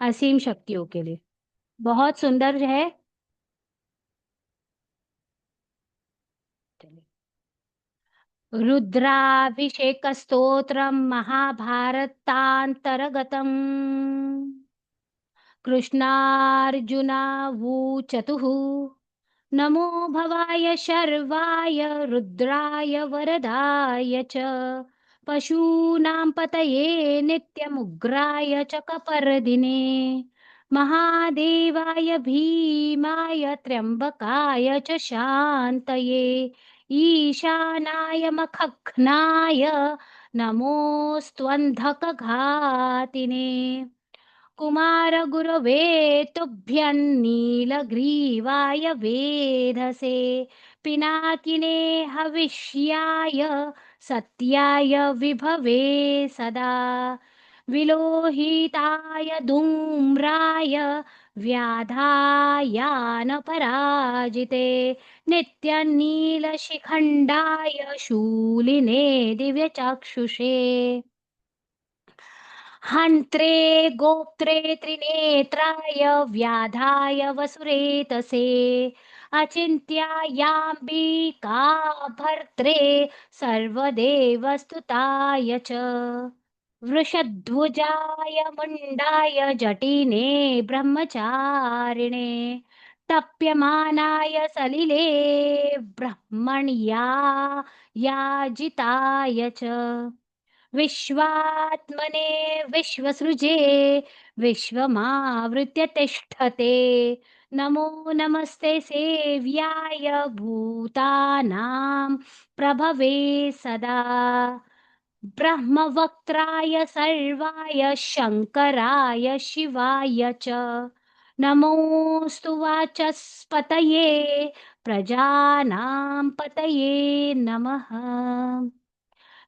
असीम शक्तियों के लिए। बहुत सुंदर है। रुद्राभिषेकस्तोत्रम महाभारतांतर्गतम्। कृष्णार्जुनावूचतुः। नमो भवाय शर्वाय रुद्राय वरदाय च पशूनां पतये नित्यमुग्राय च कपर्दिने महादेवाय भीमाय त्र्यम्बकाय च शान्तये ईशानाय मखघ्नाय नमोऽस्त्वन्धकघातिने कुमारगुरवे तुभ्यं नीलग्रीवाय वेधसे पिनाकिने हविष्याय सत्याय विभवे सदा विलोहिताय धूम्राय व्याधायानपराजिते नित्यनीलशिखण्डाय शूलिने दिव्यचक्षुषे हन्त्रे गोप्त्रे त्रिनेत्राय व्याधाय वसुरेतसे अचिन्त्यायाम्बिका भर्त्रे सर्वदेवस्तुताय च वृषध्वजाय मुण्डाय जटिने ब्रह्मचारिणे तप्यमानाय सलिले ब्रह्मण्या याजिताय च विश्वात्मने विश्वसृजे विश्वमावृत्य तिष्ठते नमो नमस्ते सेव्याय भूतानां प्रभवे सदा ब्रह्मवक्त्राय सर्वाय शङ्कराय शिवाय च नमोऽस्तु वाचस्पतये प्रजानां पतये नमः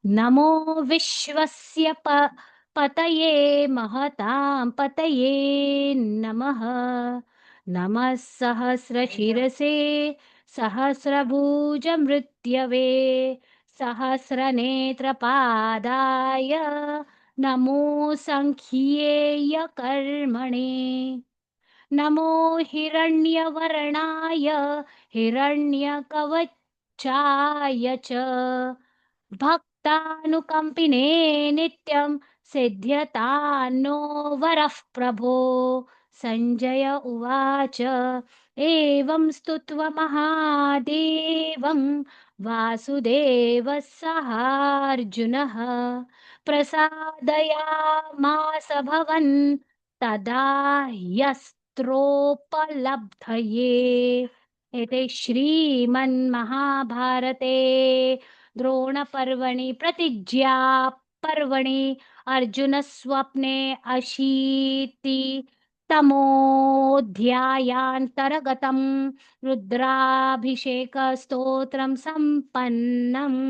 नमो विश्वस्य पतये महतां पतये नमः नमः सहस्रशिरसे सहस्रभुजमृत्यवे सहस्रनेत्रपादाय नमो सङ्ख्येय कर्मणे नमो हिरण्यवर्णाय हिरण्यकवचाय च भक्तानुकम्पिने नित्यं सिद्ध्यतान्नो वरः प्रभो सञ्जय उवाच एवं स्तुत्वा महादेवं वासुदेवः सहार्जुनः प्रसादयामास भवन् तदा ह्यस्त्रोपलब्धये एते श्रीमन्महाभारते द्रोणपर्वणि प्रतिज्ञा पर्वणि अर्जुनस्वप्ने अशीतितमोऽध्यायान्तर्गतं रुद्राभिषेकस्तोत्रं सम्पन्नम्।